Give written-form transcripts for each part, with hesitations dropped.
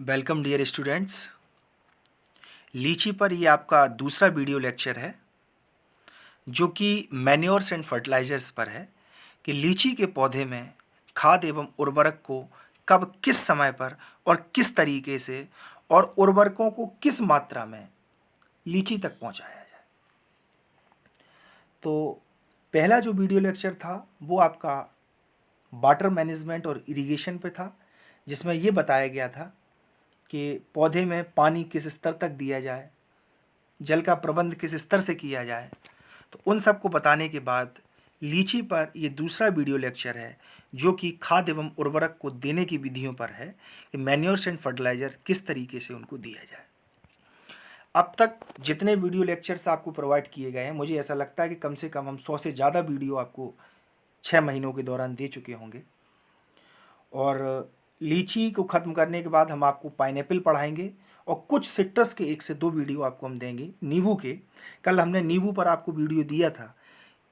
Welcome dear students. लीची पर ये आपका दूसरा वीडियो लेक्चर है जो कि मैन्योर्स एंड फर्टिलाइजर्स पर है कि लीची के पौधे में खाद एवं उर्वरक को कब किस समय पर और किस तरीके से और उर्वरकों को किस मात्रा में लीची तक पहुंचाया जाए। तो पहला जो वीडियो लेक्चर था वो आपका वाटर मैनेजमेंट और इरिगेशन पे था, जिसमें ये बताया गया था कि पौधे में पानी किस स्तर तक दिया जाए, जल का प्रबंध किस स्तर से किया जाए। तो उन सब को बताने के बाद लीची पर ये दूसरा वीडियो लेक्चर है जो कि खाद एवं उर्वरक को देने की विधियों पर है कि मैन्योर्स एंड फर्टिलाइजर किस तरीके से उनको दिया जाए। अब तक जितने वीडियो लेक्चर्स आपको प्रोवाइड किए गए हैं, मुझे ऐसा लगता है कि कम से कम हम 100 से ज़्यादा वीडियो आपको 6 महीनों के दौरान दे चुके होंगे। और लीची को ख़त्म करने के बाद हम आपको पाइनएप्पल पढ़ाएंगे और कुछ सिट्रस के 1 से 2 वीडियो आपको हम देंगे। नींबू के कल हमने नींबू पर आपको वीडियो दिया था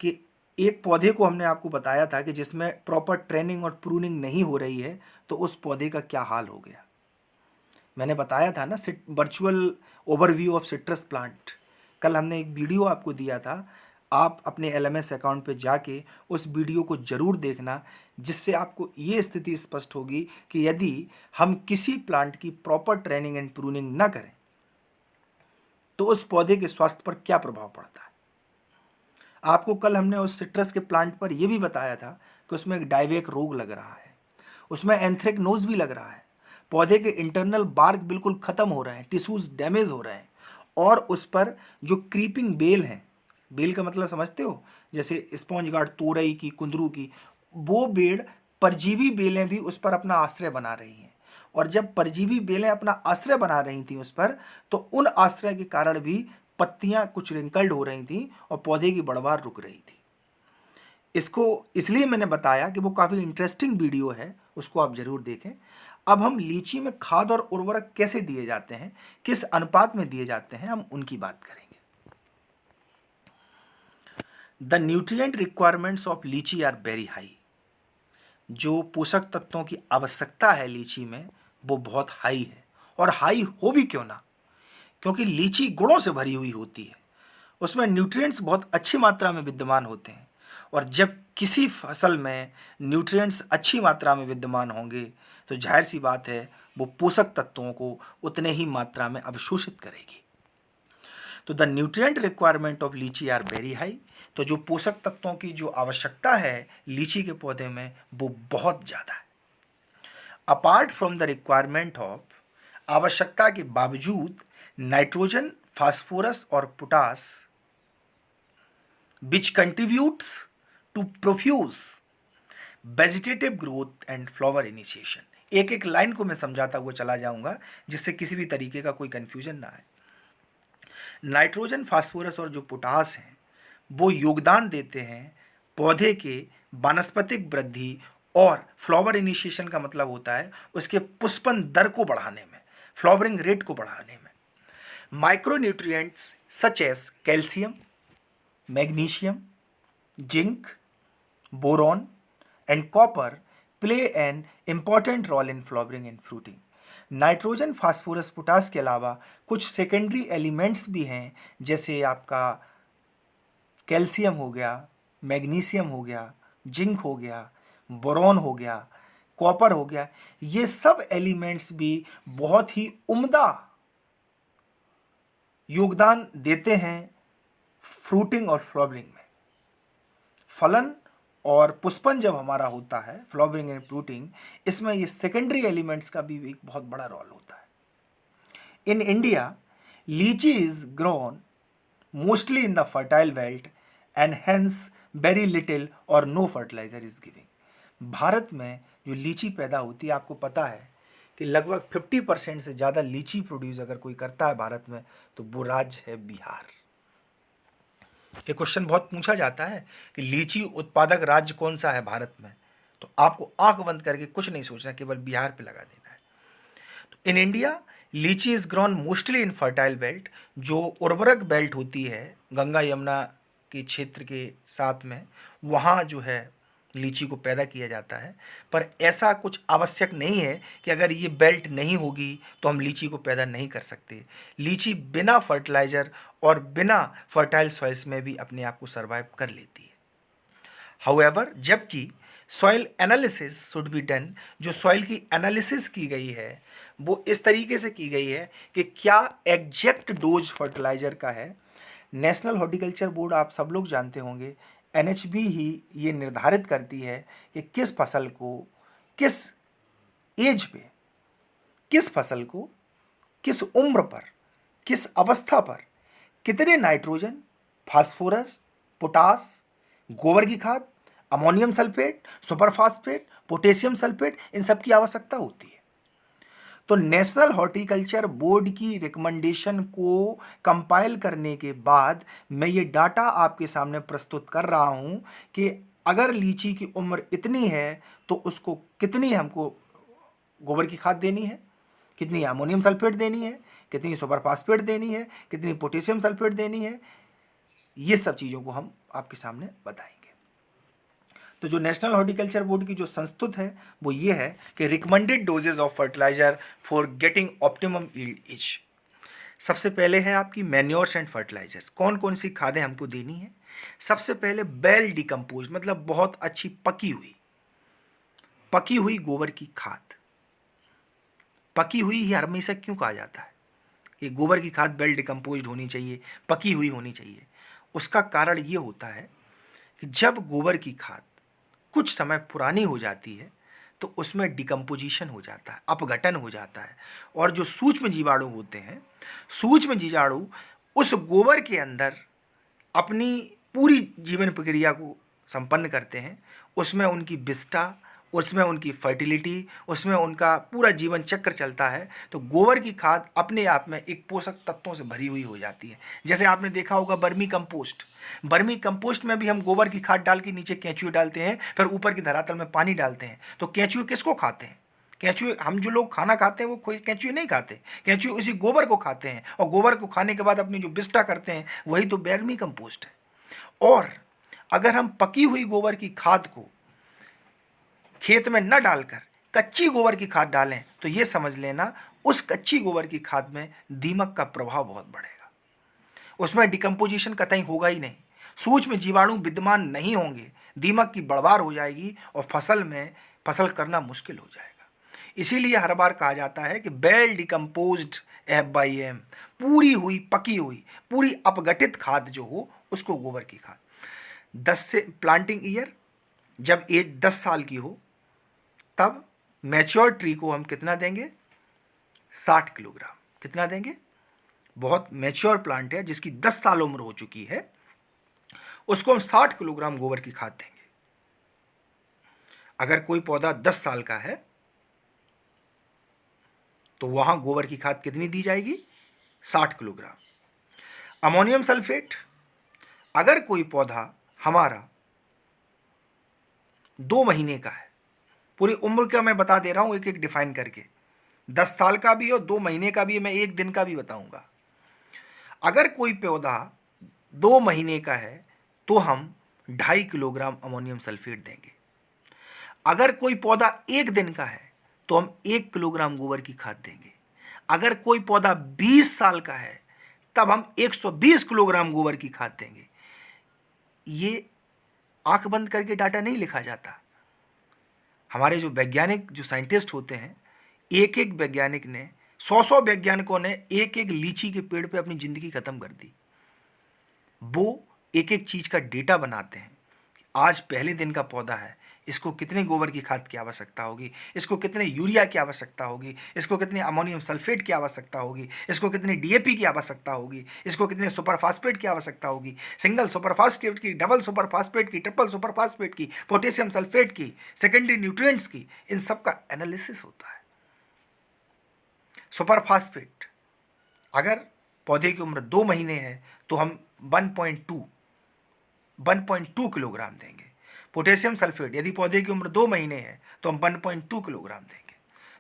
कि एक पौधे को हमने आपको बताया था कि जिसमें प्रॉपर ट्रेनिंग और प्रूनिंग नहीं हो रही है तो उस पौधे का क्या हाल हो गया। मैंने बताया था ना, virtual overview of citrus plant. कल हमने एक वीडियो आपको दिया था, आप अपने एलएमएस अकाउंट पे जाके उस वीडियो को ज़रूर देखना, जिससे आपको ये स्थिति स्पष्ट होगी कि यदि हम किसी प्लांट की प्रॉपर ट्रेनिंग एंड प्रूनिंग ना करें तो उस पौधे के स्वास्थ्य पर क्या प्रभाव पड़ता है। आपको कल हमने उस सिट्रस के प्लांट पर यह भी बताया था कि उसमें एक डाइवेक रोग लग रहा है, उसमें एंथ्रेक्नोज भी लग रहा है, पौधे के इंटरनल बार्क बिल्कुल ख़त्म हो रहे हैं, टिश्यूज डैमेज हो रहे हैं, और उस पर जो क्रीपिंग बेल है, बेल का मतलब समझते हो, जैसे स्पॉन्ज गार्ड तोरई की, कुंदरू की, वो बेल परजीवी बेलें भी उस पर अपना आश्रय बना रही हैं। और जब परजीवी बेलें अपना आश्रय बना रही थी उस पर, तो उन आश्रय के कारण भी पत्तियां कुछ रिंकल्ड हो रही थी और पौधे की बढ़वार रुक रही थी। इसको इसलिए मैंने बताया कि वो काफ़ी इंटरेस्टिंग वीडियो है, उसको आप ज़रूर देखें। अब हम लीची में खाद और उर्वरक कैसे दिए जाते हैं, किस अनुपात में दिए जाते हैं, हम उनकी बात करेंगे। द न्यूट्रिएंट रिक्वायरमेंट्स ऑफ लीची आर वेरी हाई। जो पोषक तत्वों की आवश्यकता है लीची में वो बहुत हाई है। और हाई हो भी क्यों ना, क्योंकि लीची गुणों से भरी हुई होती है, उसमें न्यूट्रिएंट्स बहुत अच्छी मात्रा में विद्यमान होते हैं। और जब किसी फसल में न्यूट्रिएंट्स अच्छी मात्रा में विद्यमान होंगे तो जाहिर सी बात है वो पोषक तत्वों को उतने ही मात्रा में अवशोषित करेगी। तो द न्यूट्रिएंट रिक्वायरमेंट ऑफ लीची आर वेरी हाई। तो जो पोषक तत्वों की जो आवश्यकता है लीची के पौधे में वो बहुत ज़्यादा है। Apart from the requirement of, आवश्यकता के बावजूद, नाइट्रोजन, फास्फोरस और potash which contributes to profuse vegetative growth and flower initiation. एक एक लाइन को मैं समझाता हुआ चला जाऊंगा जिससे किसी भी तरीके का कोई कंफ्यूजन ना आए। नाइट्रोजन, फास्फोरस और जो पोटास हैं वो योगदान देते हैं पौधे के वानस्पतिक वृद्धि और फ्लावर इनिशिएशन का मतलब होता है उसके पुष्पन दर को बढ़ाने में, फ्लावरिंग रेट को बढ़ाने में। Micronutrients such as calcium, magnesium, zinc, boron and copper play an important role in flowering and fruiting। Nitrogen, phosphorus, potash के अलावा कुछ सेकेंडरी एलिमेंट्स भी हैं, जैसे आपका कैल्शियम हो गया, मैग्नीशियम हो गया, जिंक हो गया, बोरॉन हो गया, कॉपर हो गया। ये सब एलिमेंट्स भी बहुत ही उम्दा योगदान देते हैं फ्रूटिंग और फ्लावरिंग में। फलन और पुष्पन जब हमारा होता है, फ्लावरिंग एंड फ्रूटिंग, इसमें ये सेकेंडरी एलिमेंट्स का भी एक बहुत बड़ा रोल होता है। In India litchi is grown mostly in the fertile belt and hence very little or no fertiliser is giving. Bharat में जो लीची पैदा होती है, आपको पता है कि लगभग 50% से ज़्यादा लीची प्रोड्यूस अगर कोई करता है भारत में तो वो राज्य है बिहार। ये क्वेश्चन बहुत पूछा जाता है कि लीची उत्पादक राज्य कौन सा है भारत में, तो आपको आंख बंद करके कुछ नहीं सोचना, केवल बिहार पे लगा देना है। तो इन India litchi is grown mostly in fertile belt. जो उर्वरक बेल्ट होती है गंगा यमुना के क्षेत्र के साथ में, वहाँ जो है लीची को पैदा किया जाता है, पर ऐसा कुछ आवश्यक नहीं है कि अगर ये बेल्ट नहीं होगी तो हम लीची को पैदा नहीं कर सकते। लीची बिना फर्टिलाइज़र और बिना फर्टाइल सॉइल्स में भी अपने आप को सर्वाइव कर लेती है। हाउएवर, जबकि soil analysis should be done, जो सॉइल की एनालिसिस की गई है वो इस तरीके से की गई है कि क्या एग्जैक्ट डोज फर्टिलाइज़र का है। नेशनल हॉर्टिकल्चर बोर्ड आप सब लोग जानते होंगे, एनएचबी ही ये निर्धारित करती है कि किस फसल को किस एज पे, किस फसल को किस उम्र पर, किस अवस्था पर कितने नाइट्रोजन, फास्फोरस, पोटास, गोबर की खाद, ammonium sulphate, superphosphate, potassium sulphate, इन सब की आवश्यकता होती है। तो नेशनल हॉर्टिकल्चर बोर्ड की रिकमेंडेशन को कंपाइल करने के बाद मैं ये डाटा आपके सामने प्रस्तुत कर रहा हूँ कि अगर लीची की उम्र इतनी है तो उसको कितनी हमको गोबर की खाद देनी है, कितनी अमोनियम सल्फेट देनी है, कितनी सुपरफास्फेट देनी है, कितनी पोटेशियम सल्फेट देनी है, ये सब चीज़ों को हम आपके सामने बताएंगे। तो जो नेशनल हॉर्टिकल्चर बोर्ड की जो संस्तुत है वो ये है कि recommended doses of fertilizer for getting optimum yield is. सबसे पहले है आपकी मैन्योर्स एंड फर्टिलाइजर्स, कौन कौन सी खादें हमको देनी है। सबसे पहले वेल डिकम्पोज, मतलब बहुत अच्छी पकी हुई गोबर की खाद। पकी हुई ही हमेशा क्यों कहा जाता है कि गोबर की खाद वेल डिकम्पोज होनी चाहिए, पकी हुई होनी चाहिए? उसका कारण ये होता है कि जब गोबर की खाद कुछ समय पुरानी हो जाती है तो उसमें डिकम्पोजिशन हो जाता है, अपघटन हो जाता है, और जो सूक्ष्म जीवाणु होते हैं, सूक्ष्म जीवाणु उस गोबर के अंदर अपनी पूरी जीवन प्रक्रिया को संपन्न करते हैं। उसमें उनकी विष्ठा, उसमें उनकी फर्टिलिटी, उसमें उनका पूरा जीवन चक्र चलता है। तो गोबर की खाद अपने आप में एक पोषक तत्वों से भरी हुई हो जाती है। जैसे आपने देखा होगा वर्मी कंपोस्ट में भी हम गोबर की खाद डाल के नीचे केंचुए डालते हैं, फिर ऊपर की धरातल में पानी डालते हैं। तो केंचुए किसको खाते हैं? केंचुए, हम जो लोग खाना खाते हैं वो कोई केंचुए नहीं खाते, केंचुए उसी गोबर को खाते हैं, और गोबर को खाने के बाद अपनी जो विष्ठा करते हैं वही तो वर्मी कंपोस्ट है। और अगर हम पकी हुई गोबर की खाद को खेत में न डालकर कच्ची गोबर की खाद डालें तो ये समझ लेना उस कच्ची गोबर की खाद में दीमक का प्रभाव बहुत बढ़ेगा। उसमें डिकम्पोजिशन कतई होगा ही नहीं, सूक्ष्म जीवाणु विद्यमान नहीं होंगे, दीमक की बढ़वार हो जाएगी और फसल करना मुश्किल हो जाएगा। इसीलिए हर बार कहा जाता है कि वेल डिकम्पोज्ड F/M, पूरी हुई, पकी हुई, पूरी अपघटित खाद जो हो उसको गोबर की खाद। 10 से प्लांटिंग ईयर, जब एज 10 साल की हो तब मैच्योर ट्री को हम कितना देंगे? 60 किलोग्राम। कितना देंगे? बहुत मैच्योर प्लांट है जिसकी 10 साल उम्र हो चुकी है, उसको हम 60 किलोग्राम गोबर की खाद देंगे। अगर कोई पौधा 10 साल का है तो वहां गोबर की खाद कितनी दी जाएगी? 60 किलोग्राम। अमोनियम सल्फेट, अगर कोई पौधा हमारा 2 महीने का है, पूरी उम्र का मैं बता दे रहा हूं एक एक डिफाइन करके, 10 साल का भी और 2 महीने का भी, मैं 1 दिन का भी बताऊंगा। अगर कोई पौधा 2 महीने का है तो हम 2.5 किलोग्राम अमोनियम सल्फेट देंगे। अगर कोई पौधा 1 दिन का है तो हम 1 किलोग्राम गोबर की खाद देंगे। अगर कोई पौधा 20 साल का है तब हम 120 किलोग्राम गोबर की खाद देंगे। ये आंख बंद करके डाटा नहीं लिखा जाता। हमारे जो वैज्ञानिक, जो साइंटिस्ट होते हैं, एक एक वैज्ञानिक ने, 100 वैज्ञानिकों ने एक एक लीची के पेड़ पे अपनी ज़िंदगी ख़त्म कर दी। वो एक एक चीज़ का डेटा बनाते हैं। आज पहले दिन का पौधा है, इसको कितने गोबर की खाद की आवश्यकता होगी, इसको कितने यूरिया की आवश्यकता होगी, इसको कितने अमोनियम सल्फेट की आवश्यकता होगी, इसको कितनी डीएपी की आवश्यकता होगी, इसको कितने सुपरफास्फेट की आवश्यकता होगी, सिंगल सुपरफास्फेट की, डबल सुपरफास्फेट की, ट्रिपल सुपरफास्फेट की, पोटेशियम सल्फेट की, सेकेंडरी न्यूट्रिएंट्स की, इन सब का एनालिसिस होता है। सुपरफास्फेट, अगर पौधे की उम्र 2 महीने है तो हम 1.2 किलोग्राम देंगे। पोटेशियम सल्फेट, यदि पौधे की उम्र 2 महीने है तो हम 1.2 किलोग्राम देंगे।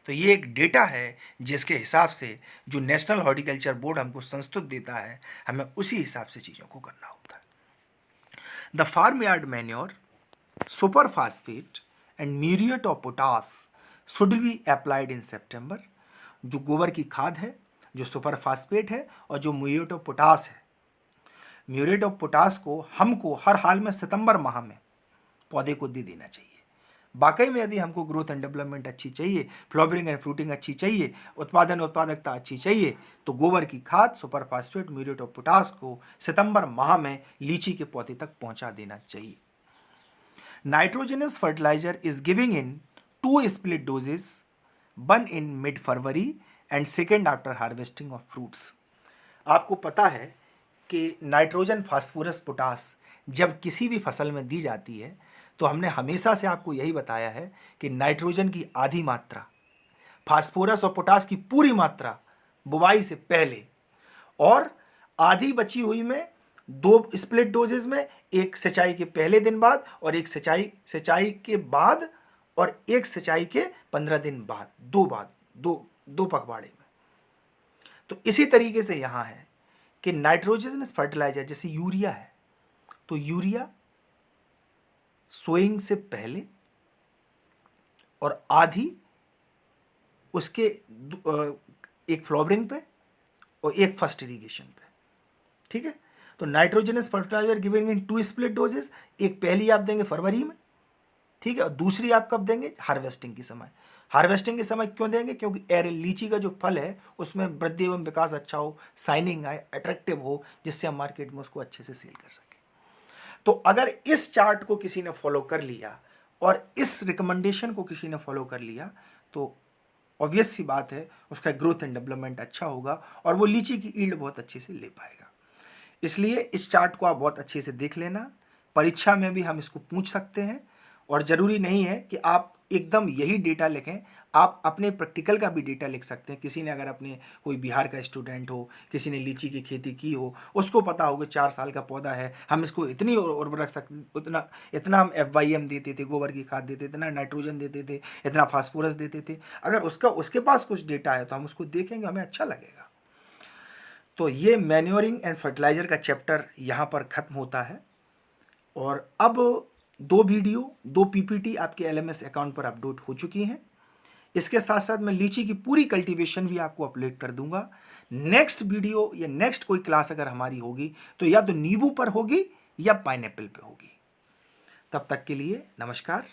तो ये एक डेटा है जिसके हिसाब से जो नेशनल हॉर्टिकल्चर बोर्ड हमको संस्तुत देता है, हमें उसी हिसाब से चीज़ों को करना होता है। The farmyard manure super phosphate and muriate of potash should be applied in September. जो गोबर की खाद है, जो सुपर फास्फेट है और जो म्यूरिएट ऑफ पोटास है, म्यूरेट ऑफ पोटास को हमको हर हाल में सितंबर माह में पौधे को दे देना चाहिए। वाकई में यदि हमको ग्रोथ एंड डेवलपमेंट अच्छी चाहिए, फ्लावरिंग एंड फ्रूटिंग अच्छी चाहिए, उत्पादकता अच्छी चाहिए, तो गोबर की खाद, super phosphate, muriate of potash को सितंबर माह में लीची के पौधे तक पहुंचा देना चाहिए। Nitrogenous fertilizer is giving in 2 split doses, 1 in mid February and second after harvesting of fruits. आपको पता है कि नाइट्रोजन, फास्फोरस, पोटास जब किसी भी फसल में दी जाती है तो हमने हमेशा से आपको यही बताया है कि नाइट्रोजन की आधी मात्रा, फास्फोरस और पोटास की पूरी मात्रा बुवाई से पहले, और आधी बची हुई में 2 स्प्लिट डोजेज में, एक सिंचाई के पहले दिन बाद और एक सिंचाई के बाद और एक सिंचाई के 15 दिन बाद, दो पखवाड़े में। तो इसी तरीके से यहाँ है कि नाइट्रोजन फर्टिलाइजर जैसे यूरिया है, तो यूरिया सोइंग से पहले और आधी उसके एक फ्लावरिंग पे और एक फर्स्ट इरिगेशन पे, ठीक है। तो nitrogenous fertilizer giving in 2 split doses, एक पहली आप देंगे फरवरी में, ठीक है, और दूसरी आप कब देंगे? हार्वेस्टिंग के समय। हार्वेस्टिंग के समय क्यों देंगे? क्योंकि लीची का जो फल है उसमें वृद्धि एवं विकास अच्छा हो, शाइनिंग आए, अट्रैक्टिव हो, जिससे हम मार्केट में उसको अच्छे से सेल कर सकें। तो अगर इस चार्ट को किसी ने फॉलो कर लिया और इस रिकमेंडेशन को किसी ने फॉलो कर लिया तो ऑब्वियस सी बात है उसका ग्रोथ एंड डेवलपमेंट अच्छा होगा और वो लीची की ईल्ड बहुत अच्छे से ले पाएगा। इसलिए इस चार्ट को आप बहुत अच्छे से देख लेना, परीक्षा में भी हम इसको पूछ सकते हैं और ज़रूरी नहीं है कि आप एकदम यही डेटा लिखें, आप अपने प्रैक्टिकल का भी डेटा लिख सकते हैं। किसी ने अगर अपने कोई बिहार का स्टूडेंट हो, किसी ने लीची की खेती की हो, उसको पता होगा 4 साल का पौधा है, हम इसको इतनी उर्वरक सकते, इतना हम FYM देते थे, गोबर की खाद देते थे, इतना नाइट्रोजन देते थे, इतना फास्फोरस देते थे। अगर उसके पास कुछ डेटा है तो हम उसको देखेंगे, हमें अच्छा लगेगा। तो ये मैन्योरिंग एंड फर्टिलाइज़र का चैप्टर यहाँ पर ख़त्म होता है और अब 2 वीडियो, 2 PPT आपके LMS अकाउंट पर अपलोड हो चुकी हैं। इसके साथ साथ मैं लीची की पूरी कल्टीवेशन भी आपको अपलोड कर दूंगा। नेक्स्ट वीडियो या नेक्स्ट कोई क्लास अगर हमारी होगी तो या तो नींबू पर होगी या पाइनएप्पल पे होगी। तब तक के लिए नमस्कार।